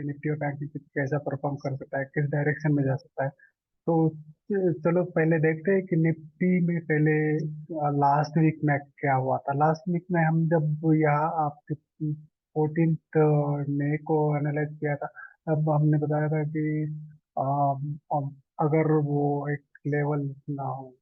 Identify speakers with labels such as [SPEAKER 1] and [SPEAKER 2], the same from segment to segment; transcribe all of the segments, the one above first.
[SPEAKER 1] Nifty और bank Nifty कैसा perform कर सकता है, किस डायरेक्शन में जा सकता है। तो चलो पहले देखते हैं कि निफ्टी में पहले लास्ट वीक में क्या हुआ था। लास्ट वीक में हम जब यहाँ आपके 14 मई को एनालाइज किया था, तब हमने बताया था कि अगर वो एक लेवल ना हो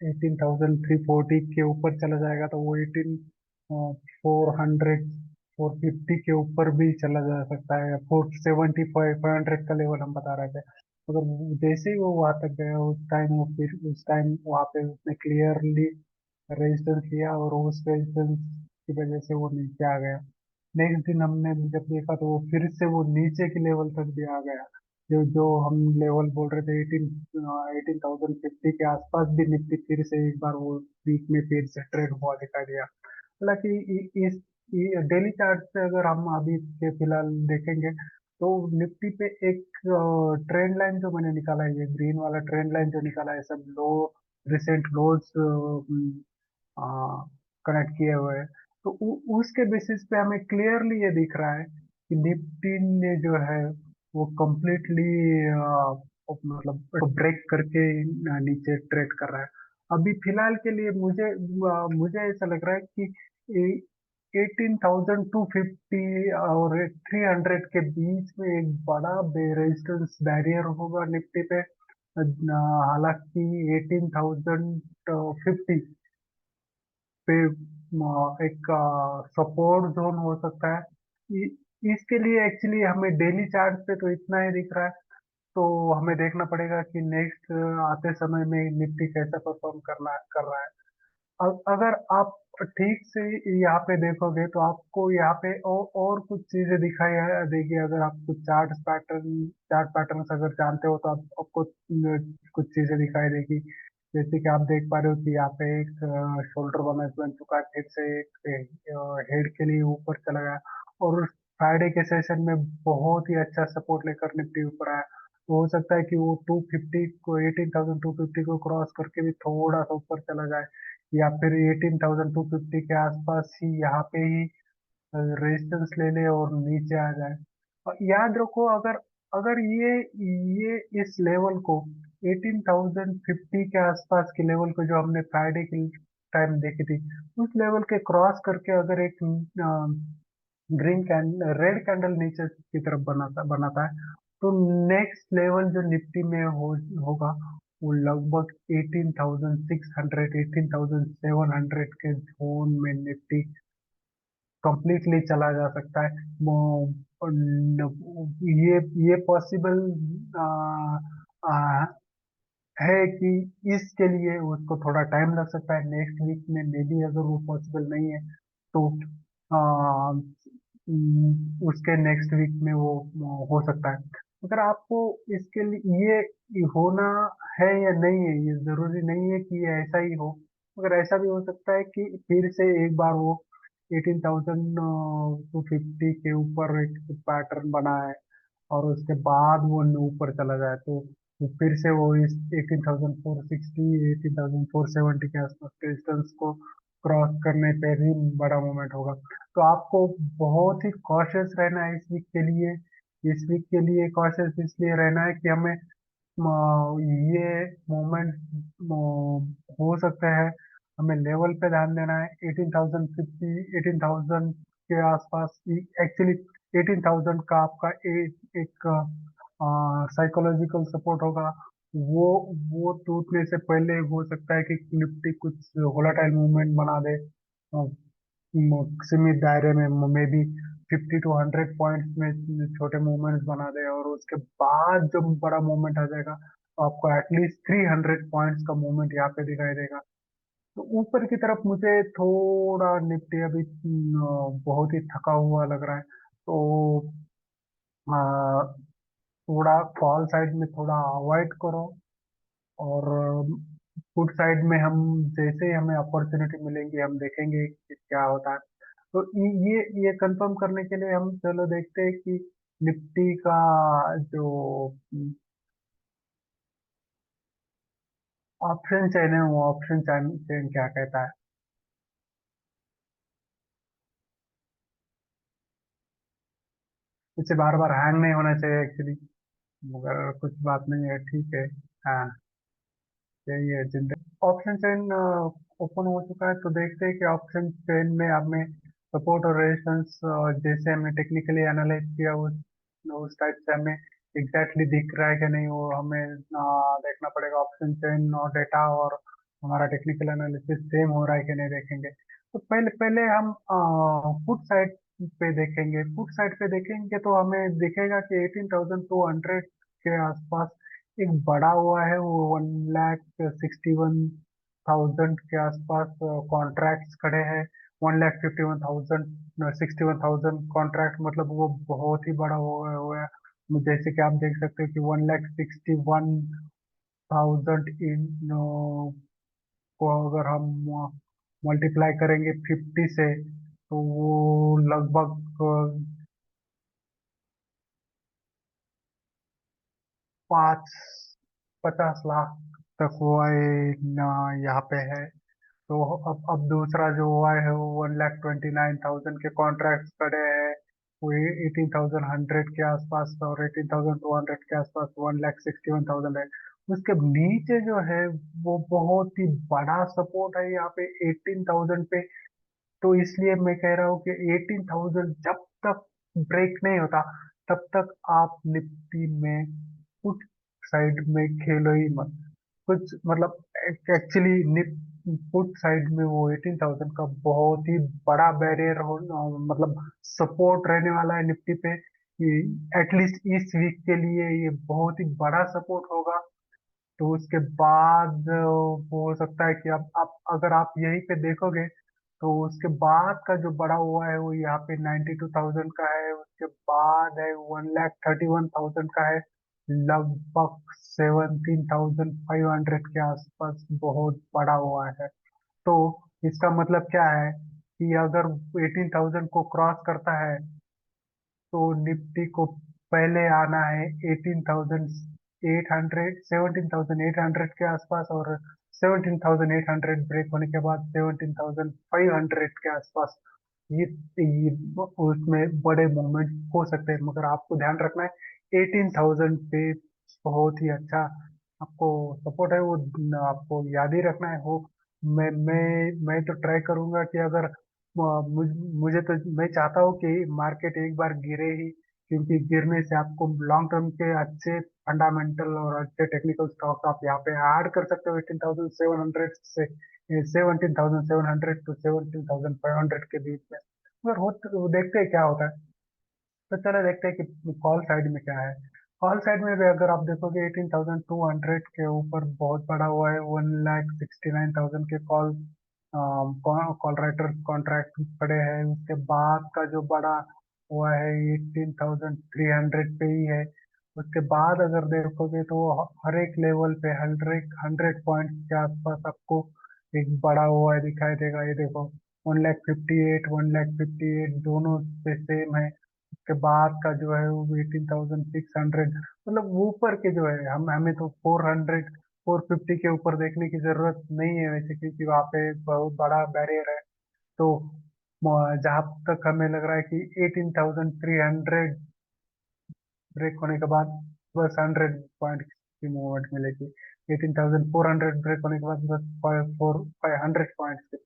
[SPEAKER 1] 18,340 के ऊपर चला जाएगा तो वो 18,400 450 के ऊपर भी चला जा सकता है। 475 500 का लेवल हम बता रहे थे। मगर जैसे ही वो वहां तक गया उस टाइम वहां पे उसने क्लियरली रेजिस्टेंस लिया और उस रेजिस्टेंस की वजह से वो नीचे आ गया। नेक्स्ट दिन हमने जब देखा तो वो फिर से वो नीचे के लेवल तक भी आ गया। जो जो हम लेवल बोल रहे थे 18,050 के आसपास भी निफ्टी फिर से एक बार वो वीक में फिर से ट्रेड हुआ दिखाई दिया। हालांकि इस डेली चार्ट से अगर हम अभी के फिलहाल देखेंगे तो निफ्टी पे एक ट्रेंड लाइन जो मैंने निकाला है, ये ग्रीन वाला ट्रेंड लाइन जो निकाला है, सब लो रिसेंट लोज कनेक्ट किए हुए हैं। तो उसके बेसिस पे हमें क्लियरली ये दिख रहा है कि निफ्टी ने जो है वो कंप्लीटली मतलब ब्रेक करके नीचे ट्रेड कर रहा है। अभी फिलहाल के लिए मुझे ऐसा लग रहा है कि 18,250 और 300 के बीच में एक बड़ा रेजिस्टेंस बैरियर होगा निफ्टी पे। हालांकि 18,050 पे एक सपोर्ट जोन हो सकता है। इसके लिए एक्चुअली हमें डेली चार्ट पे तो इतना ही दिख रहा है। तो हमें देखना पड़ेगा कि नेक्स्ट आते समय में निफ्टी कैसा परफॉर्म करना कर रहा है। अगर आप ठीक से यहाँ पे देखोगे तो आपको यहाँ पे और कुछ चीजें दिखाई देगी। अगर आप कुछ चार्ट पैटर्न्स अगर जानते हो तो आपको कुछ चीजें दिखाई देगी। जैसे कि आप देख पा रहे हो कि यहाँ पे एक शोल्डर बन चुका है, फिर से एक हेड के लिए ऊपर चला गया। और फ्राइडे के सेशन में बहुत ही अच्छा सपोर्ट लेकर निफ्टी ऊपर आया। तो हो सकता है कि वो 250 को 18,250 को क्रॉस करके भी थोड़ा सा ऊपर चला जाए, या फिर 18,250 के आसपास ही यहाँ पे ही रेजिस्टेंस ले ले और नीचे आ जाए। और याद रखो, अगर अगर ये इस लेवल को 18,050 के आसपास के लेवल को जो हमने फ्राइडे के टाइम देखी थी, उस लेवल के क्रॉस करके अगर एक ग्रीन कैंडल रेड कैंडल नीचे की तरफ बनाता है तो नेक्स्ट लेवल जो निफ्टी में होगा वो लगभग 18,600 18,700 के जोन में निफ्टी कंप्लीटली चला जा सकता है। ये पॉसिबल है कि इसके लिए उसको थोड़ा टाइम लग सकता है। नेक्स्ट वीक में मे बी अगर वो पॉसिबल नहीं है तो उसके नेक्स्ट वीक में वो हो सकता है। अगर आपको इसके लिए ये होना है या नहीं है, ये जरूरी नहीं है कि ये ऐसा ही हो। मगर ऐसा भी हो सकता है कि फिर से एक बार वो 18,250 के ऊपर एक पैटर्न बना है और उसके बाद वो ऊपर चला जाए तो फिर से वो इस 18,460 18,470 के आसपास रेजिस्टेंस को क्रॉस करने पे भी बड़ा मूवमेंट होगा। तो आपको बहुत ही कॉशियस रहना है इस वीक के लिए। इस वीक के लिए कॉशियस इसलिए रहना है कि हमें ये मोमेंट हो सकता है। हमें लेवल पे ध्यान देना है 18,050 18,000 के आसपास। एक्चुअली 18,000 का आपका एक साइकोलॉजिकल सपोर्ट होगा। वो वो टूटने से पहले हो सकता है कि निफ्टी कुछ वोलेटाइल मूवमेंट बना दे, सीमित दायरे में मे बी 50 to 100 पॉइंट्स में छोटे मूवमेंट्स बना दे, और उसके बाद जब बड़ा मूवमेंट आ जाएगा तो आपको एटलीस्ट 300 पॉइंट्स का मूवमेंट यहाँ पे दिखाई देगा। तो ऊपर की तरफ मुझे थोड़ा निफ्टी अभी बहुत ही थका हुआ लग रहा है। तो थोड़ा फॉल साइड में थोड़ा अवॉइड करो, और गुड साइड में हम जैसे ही हमें अपॉर्चुनिटी मिलेंगी हम देखेंगे कि क्या होता है। तो ये कंफर्म करने के लिए हम चलो देखते हैं कि निफ्टी का जो ऑप्शन चेन है वो ऑप्शन चेन क्या कहता है। इसे बार बार हैंग नहीं होना चाहिए एक्चुअली, मगर कुछ बात नहीं है, ठीक है। हाँ, यही है जिंदगी। ऑप्शन चेन ओपन हो चुका है, तो देखते हैं कि ऑप्शन चेन में हमें सपोर्ट और रेजिस्टेंस जैसे हमने टेक्निकली एनालाइज किया उस टाइप से हमें एग्जैक्टली दिख रहा है कि नहीं, वो हमें देखना पड़ेगा। ऑप्शन चेन और डेटा और हमारा टेक्निकल एनालिसिस सेम हो रहा है कि नहीं देखेंगे। तो पहले पहले हम पुट साइड पे देखेंगे। पुट साइड पे देखेंगे तो हमें दिखेगा कि 18,200 के आसपास एक बड़ा हुआ है, वो 1,61,000 के आसपास कॉन्ट्रैक्ट्स खड़े हैं। 1,51,000, 61,000 कॉन्ट्रैक्ट, मतलब वो बहुत ही बड़ा हुआ है। जैसे कि आप देख सकते हो कि 1,61,000 इन को अगर हम मल्टीप्लाई करेंगे 50 से, तो वो लगभग 50 लाख तक वो यहाँ पे है। तो अब दूसरा जो हुआ है वो 1,29,000 के कॉन्ट्रैक्ट खड़े हैं। वो 18,100 के आसपास और 18,200 के आसपास 1,61,000 है। उसके नीचे जो है वो बहुत ही बड़ा सपोर्ट है यहाँ पे 18,000 पे। तो इसलिए मैं कह रहा हूँ कि 18,000 जब तक ब्रेक नहीं होता, तब तक आप निफ्टी में पुट साइड में खेलो ही मत। कुछ मतलब एक्चुअली निप पुट साइड में वो 18,000 का बहुत ही बड़ा बैरियर हो, मतलब सपोर्ट रहने वाला है निफ्टी पे। एटलीस्ट इस वीक के लिए ये बहुत ही बड़ा सपोर्ट होगा। तो उसके बाद हो सकता है कि अब आप अगर आप यहीं पे देखोगे, तो उसके बाद का जो बड़ा हुआ है वो यहाँ पे 92,000 का है। उसके बाद है 1,31,000 का है। लगभग 17,500 के आसपास बहुत बड़ा हुआ है। तो इसका मतलब क्या है कि अगर 18,000 को क्रॉस करता है, तो निफ्टी को पहले आना है 18,800, 17,800 के आसपास, और 17,800 ब्रेक होने के बाद 17,500 के आसपास। ये उसमें बड़े मूवमेंट हो सकते हैं, मगर आपको ध्यान रखना है 18,000 पे बहुत ही अच्छा आपको सपोर्ट है, वो आपको याद ही रखना है। वो मैं तो ट्राई करूंगा कि अगर मुझे तो मैं चाहता हूँ कि मार्केट एक बार गिरे ही, क्योंकि गिरने से आपको लॉन्ग टर्म के अच्छे फंडामेंटल और अच्छे टेक्निकल स्टॉक्स आप यहाँ पे ऐड कर सकते हो 18,700 से 17,700 टू 17,500 के बीच में। अगर हो देखते हैं क्या होता है। तो चलो देखते हैं कि कॉल साइड में क्या है। कॉल साइड में भी अगर आप देखोगे 18,200 के ऊपर बहुत बड़ा हुआ है। 1,69,000 के कॉल राइटर कॉन्ट्रैक्ट पड़े हैं। उसके बाद का जो बड़ा हुआ है 18,300 पे ही है। उसके बाद अगर देखोगे तो हर एक लेवल पे 100 पॉइंट के आसपास आपको एक बड़ा हुआ है दिखाई देगा। ये देखो 1,58,000, 1,58,000 दोनों पे सेम है। के बाद का जो है वो 18,600, मतलब ऊपर के जो है हम हमें तो 400, 450 के ऊपर देखने की जरूरत नहीं है वैसे, क्योंकि वहाँ पे बहुत बड़ा बैरियर है। तो जहाँ तक हमें लग रहा है कि 18,300 ब्रेक होने के बाद बस 100 पॉइंट की मूवमेंट मिलेगी। 18,400 ब्रेक होने के बाद बस 500 पॉइंट की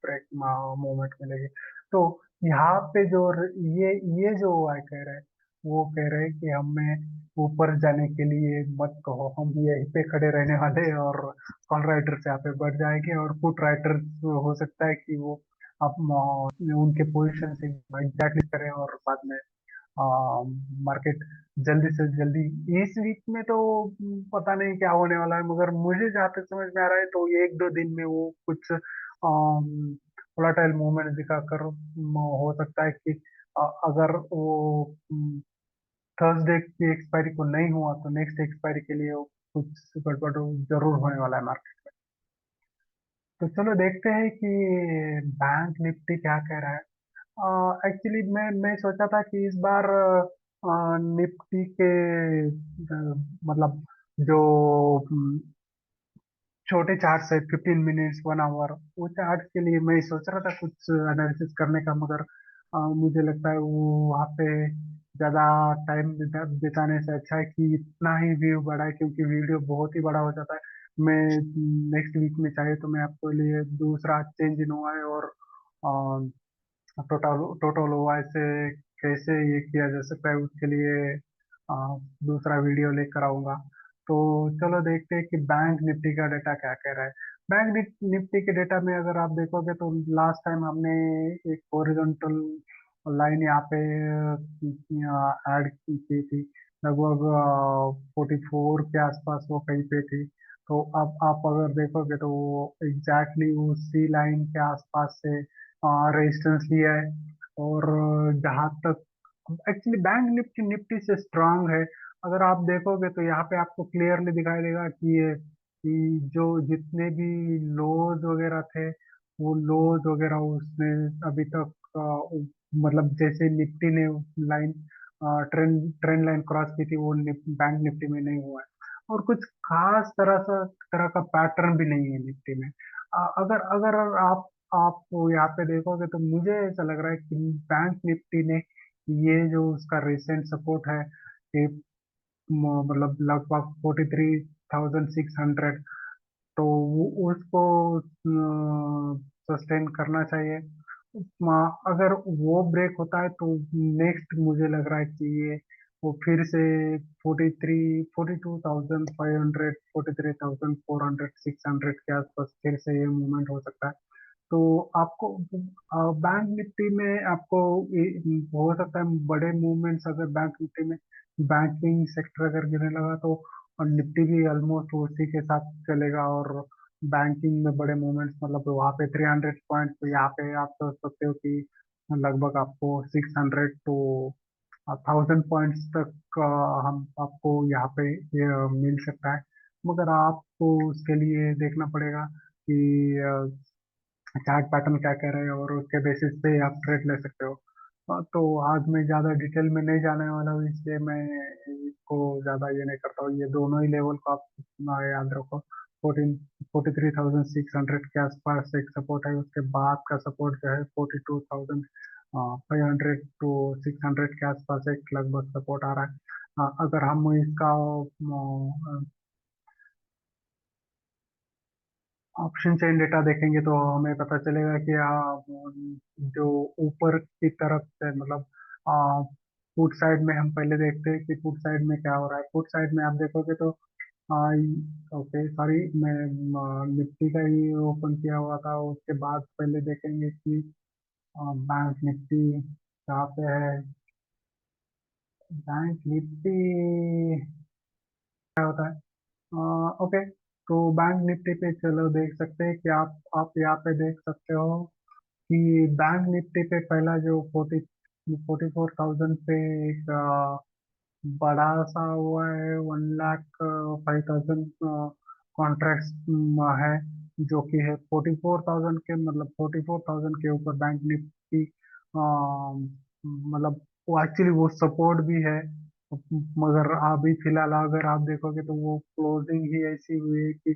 [SPEAKER 1] ब्रेक मूवमेंट मिलेगी। तो यहाँ पे जो ये जो कह रहे हैं, वो कह रहे हैं कि हमें ऊपर जाने के लिए मत कहो, हम यहीं पे खड़े रहने वाले हैं, और कॉल राइटर्स यहाँ पे बढ़ जाएंगे और पुट राइटर्स हो सकता है कि वो आप उनके पोजीशन से एग्जैक्टली करें, और बाद में मार्केट जल्दी से जल्दी इस वीक में तो पता नहीं क्या होने वाला है, मगर मुझे जहाँ तक समझ में आ रहा है तो ये एक दो दिन में वो कुछ वोलाटाइल मूवमेंट दिखाकर हो सकता है कि अगर वो थर्सडे की एक्सपायरी को नहीं हुआ, तो नेक्स्ट एक्सपायरी के लिए वो कुछ गड़बड़ जरूर होने वाला है मार्केट। तो चलो देखते हैं कि बैंक निफ्टी क्या कह रहा है। एक्चुअली मैं सोचा था कि इस बार निफ्टी के मतलब जो छोटे चार्ट है 15 मिनट्स 1 आवर, वो चार्ट के लिए मैं सोच रहा था कुछ एनालिसिस करने का, मगर मुझे लगता है वो वहाँ पे ज़्यादा टाइम बिताने से अच्छा है कि इतना ही व्यू बढ़ाए, क्योंकि वीडियो बहुत ही बड़ा हो जाता है। मैं नेक्स्ट वीक में चाहे तो मैं आपको लिए दूसरा चेंज इन हुआ है और टोटल टोटल ओआई से कैसे ये किया जा सकता है उसके लिए अ, दूसरा वीडियो लेकर आऊंगा। तो चलो देखते हैं कि बैंक निफ्टी का डेटा क्या कह रहा है। बैंक निफ्टी के डेटा में अगर आप देखोगे तो लास्ट टाइम हमने एक हॉरिजॉन्टल लाइन यहाँ पे ऐड की थी, लगभग 44 के आसपास वो कहीं पे थी। तो अब आप अगर देखोगे तो एग्जैक्टली उसी लाइन के आसपास से रेजिस्टेंस लिया है। और जहाँ तक एक्चुअली बैंक निफ्टी निफ्टी से स्ट्रांग है, अगर आप देखोगे तो यहाँ पे आपको क्लियरली दिखाई देगा कि जो जितने भी लोज वगैरह थे, वो लोज वगैरह उसने अभी तक मतलब जैसे निफ्टी ने line trend trend line cross की थी, वो बैंक निफ्टी में नहीं हुआ है। और कुछ खास तरह का पैटर्न भी नहीं है निफ्टी में। अगर अगर आप यहाँ पे देखोगे तो मुझे ऐसा लग रहा है कि बैंक निफ्टी ने ये जो उसका रिसेंट सपोर्ट है, ये मतलब लगभग 43,600, तो वो उसको सस्टेन करना चाहिए। अगर वो ब्रेक होता है तो नेक्स्ट मुझे लग रहा है कि ये वो फिर से 42,500, 43,400, 600 के आसपास फिर से ये मूवमेंट हो सकता है। तो आपको बैंक निफ्टी में आपको हो सकता है बड़े मूवमेंट्स, अगर बैंक निफ्टी में बैंकिंग सेक्टर अगर गिरने लगा तो और निफ्टी भी ऑलमोस्ट उसी के साथ चलेगा। और बैंकिंग में बड़े मूवमेंट्स मतलब वहाँ पे 300 पॉइंट, तो यहाँ पे आप सोच सकते हो कि लगभग आपको 600 टू 1,000 पॉइंट्स तक हम आपको यहाँ पे ये मिल सकता है। मगर आपको उसके लिए देखना पड़ेगा कि चार्ट पैटर्न क्या कह रहे हैं और उसके बेसिस पे आप ट्रेड ले सकते हो। तो आज मैं ज़्यादा डिटेल में नहीं जाने वाला हूँ, इसलिए मैं इसको ज़्यादा ये नहीं करता हूँ। ये दोनों ही लेवल को आप याद रखो। 43,600 के आसपास एक सपोर्ट है, उसके बाद का सपोर्ट जो है 42,500 टू 600 के आसपास एक लगभग सपोर्ट आ रहा है। अगर हम इसका ऑप्शन चेन डेटा देखेंगे तो हमें पता चलेगा कि जो ऊपर की तरफ से मतलब पुट साइड में हम पहले देखते हैं कि पुट साइड में क्या हो रहा है। पुट साइड में आप देखोगे तो ओके सॉरी, मैं निफ्टी का ही ओपन किया हुआ था। उसके बाद पहले देखेंगे कि बैंक निफ्टी कहाँ पे है। बैंक निफ्टी क्या होता है, ओके। तो बैंक निफ्टी पे चलो देख सकते हैं कि आप यहाँ पे देख सकते हो कि बैंक निफ्टी पे पहला जो 44,000 पे एक बड़ा सा हुआ है, 1,05,000 कॉन्ट्रैक्ट्स है, जो कि है 44,000 के, मतलब 44,000 के ऊपर बैंक निफ्टी मतलब वो एक्चुअली वो सपोर्ट भी है। मगर अभी फिलहाल अगर आप देखोगे तो वो क्लोजिंग ही ऐसी हुई है कि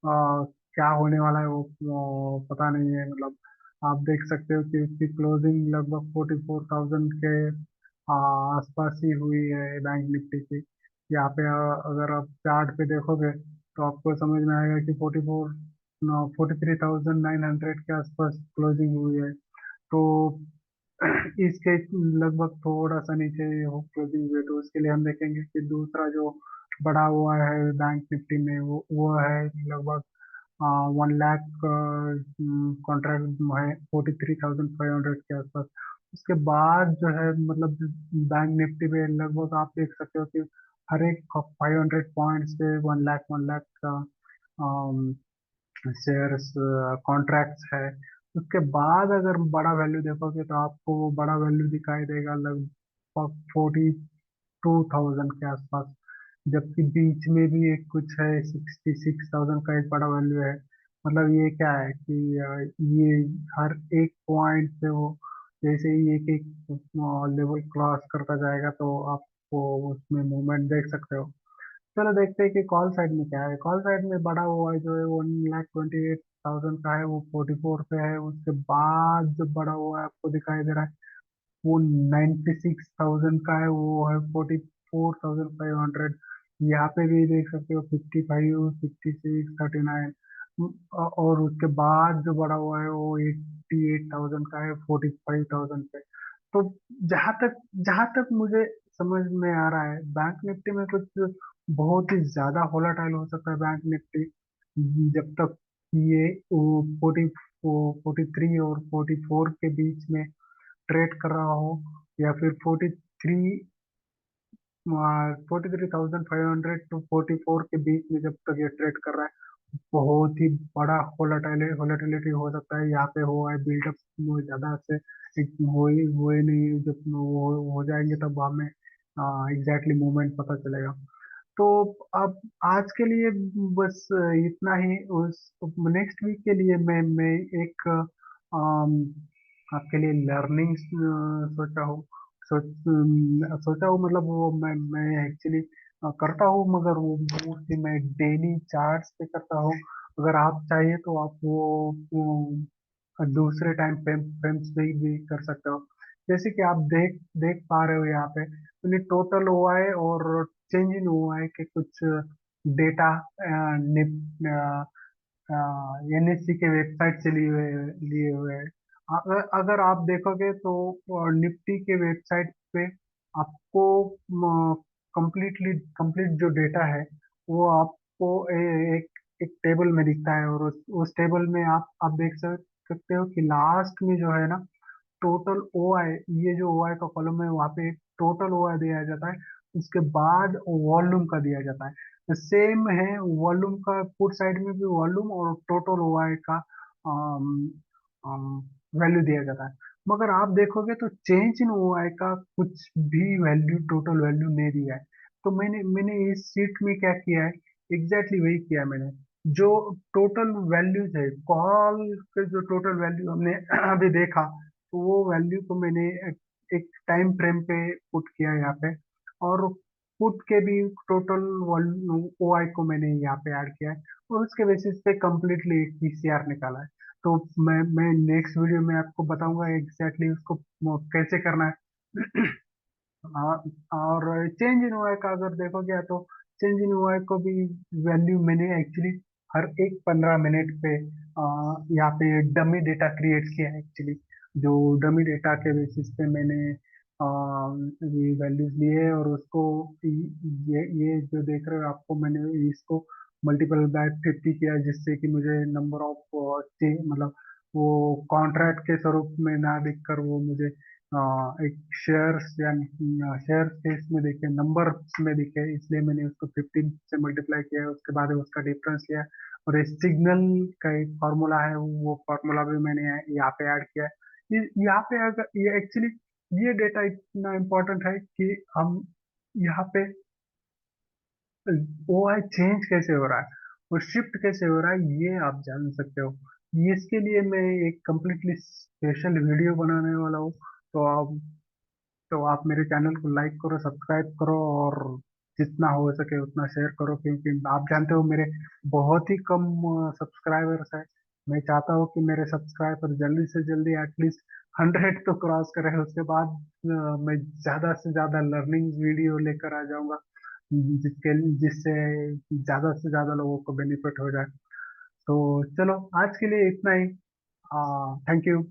[SPEAKER 1] क्या होने वाला है वो पता नहीं है। मतलब आप देख सकते हो कि उसकी क्लोजिंग लगभग 44,000 के आसपास ही हुई है बैंक निफ्टी की। यहाँ पे अगर आप चार्ट पे देखोगे तो आपको समझ में आएगा कि 43,900 के आसपास क्लोजिंग हुई है। तो इसके लगभग थोड़ा सा नीचे हो क्लोजिंग हुई है, तो उसके लिए हम देखेंगे कि दूसरा जो बड़ा हुआ है बैंक निफ्टी में वो है लगभग 1 लाख कॉन्ट्रैक्ट है 43,500 के आसपास। उसके बाद जो है मतलब बैंक निफ्टी में लगभग आप देख सकते हो कि हर एक 500 पॉइंट्स पे 1 लाख का शेयर्स कॉन्ट्रैक्ट्स है। उसके बाद अगर बड़ा वैल्यू देखोगे तो आपको वो बड़ा वैल्यू दिखाई देगा लगभग 42,000 के आसपास। जबकि बीच में भी एक कुछ है 66,000 का एक बड़ा वैल्यू है। मतलब ये क्या है कि ये हर एक पॉइंट पे वो जैसे ही एक एक लेवल क्रॉस करता जाएगा तो आपको उसमें मूवमेंट देख सकते हो। चलो देखते हैं कि कॉल साइड में क्या है। कॉल साइड में बड़ा हुआ है जो है 1,28,000 का है, वो 44 पे है। उसके बाद जो बड़ा हुआ है आपको दिखाई दे रहा है वो 96,000 का है, वो है 44,500। यहाँ पे भी देख सकते हो 55, 56, 39। और उसके बाद जो बड़ा हुआ है वो 88,000 का है, 45,000 पे। तो जहां तक मुझे समझ में आ रहा है, बैंक निफ्टी में कुछ बहुत ही ज्यादा वोलाटाइल हो सकता है बैंक निफ्टी, जब तक ये 43 और 44 के बीच में ट्रेड कर रहा हो, या फिर 43,500 टू 44 के बीच में जब तक ये ट्रेड कर रहा है, बहुत ही बड़ा वोलेटिलिटी हो सकता है। यहाँ पे हुआ है बिल्डअप ज्यादा से हो ही नहीं, जब वो हो जाएंगे तब हमें एग्जैक्टली मूवमेंट पता चलेगा। तो अब आज के लिए बस इतना ही। उस नेक्स्ट वीक के लिए मैं एक आपके लिए लर्निंग सोचा हूँ। सोचा हूँ, मतलब वो मैं एक्चुअली करता हूँ, मगर वो मोस्टली मैं डेली चार्ट्स पे करता हूँ। अगर आप चाहिए तो आप वो दूसरे टाइम फ्रेम्स भी कर सकते हो। जैसे कि आप देख देख पा रहे हो यहाँ पे, मैंने टोटल ओआई और चेंज इन ओआई के कुछ डेटा एनएससी के वेबसाइट से लिए हुए हैं। अगर आप देखोगे तो निफ्टी के वेबसाइट पे आपको कंप्लीट जो डेटा है वो आपको एक एक टेबल में दिखता है, और उस टेबल में आप देख सकते हो कि लास्ट में जो है ना, टोटल ओआई, ये जो ओआई का कॉलम है वहाँ पे टोटल ओआई दिया जाता है। उसके बाद वॉल्यूम का दिया जाता है, सेम है वॉल्यूम का, पुट साइड में भी वॉल्यूम और टोटल ओआई का वैल्यू दिया जाता है। मगर आप देखोगे तो चेंज इन ओआई का कुछ भी वैल्यू, टोटल वैल्यू नहीं दिया है। तो मैंने मैंने इस सीट में क्या किया है, एग्जैक्टली वही किया है मैंने। जो टोटल वैल्यूज है, कॉल के जो टोटल वैल्यू हमने अभी देखा, तो वो वैल्यू को मैंने एक टाइम फ्रेम पे पुट किया यहाँ पे, और पुट के भी टोटल ओआई को मैंने यहाँ पे ऐड किया है, और उसके बेसिस पे कम्प्लीटली एक पीसीआर निकाला है। तो मैं नेक्स्ट वीडियो में आपको बताऊंगा एग्जैक्टली उसको कैसे करना है। हाँ, और चेंज इन ओआई का अगर देखोगे तो चेंज इन ओआई को भी वैल्यू मैंने एक्चुअली हर एक 15 मिनट पे यहाँ पे डमी डेटा क्रिएट किया है एक्चुअली। जो डमी डेटा के बेसिस पे मैंने ये वैल्यूज लिए हैं, और उसको ये जो देख रहे हो आपको, मैंने इसको मल्टीपल बाय 50 किया, जिससे कि मुझे नंबर ऑफ मतलब वो कॉन्ट्रैक्ट के स्वरूप में ना दिखकर वो मुझे एक शेयर्स या शेयर केस में दिखे, नंबर में दिखे, इसलिए मैंने उसको 15 से मल्टीप्लाई किया है। उसके बाद उसका डिफरेंस लिया है, और एक सिग्नल का एक फार्मूला है, वो फार्मूला भी मैंने यहाँ पे ऐड किया है। यहाँ पे अगर ये एक्चुअली ये डेटा इतना इम्पोर्टेंट है कि हम यहाँ पे ओआई चेंज कैसे हो रहा है और शिफ्ट कैसे हो रहा है, ये आप जान सकते हो। इसके लिए मैं एक कंप्लीटली स्पेशल वीडियो बनाने वाला हूँ। तो आप मेरे चैनल को लाइक करो, सब्सक्राइब करो, और जितना हो सके उतना शेयर करो, क्योंकि आप जानते हो मेरे बहुत ही कम सब्सक्राइबर्स है। मैं चाहता हूँ कि मेरे सब्सक्राइबर जल्दी से जल्दी एटलीस्ट 100 तो क्रॉस करें। उसके बाद मैं ज़्यादा से ज़्यादा लर्निंग वीडियो लेकर आ जाऊंगा, जिससे ज़्यादा से ज़्यादा लोगों को बेनिफिट हो जाए। तो चलो आज के लिए इतना ही। Thank you.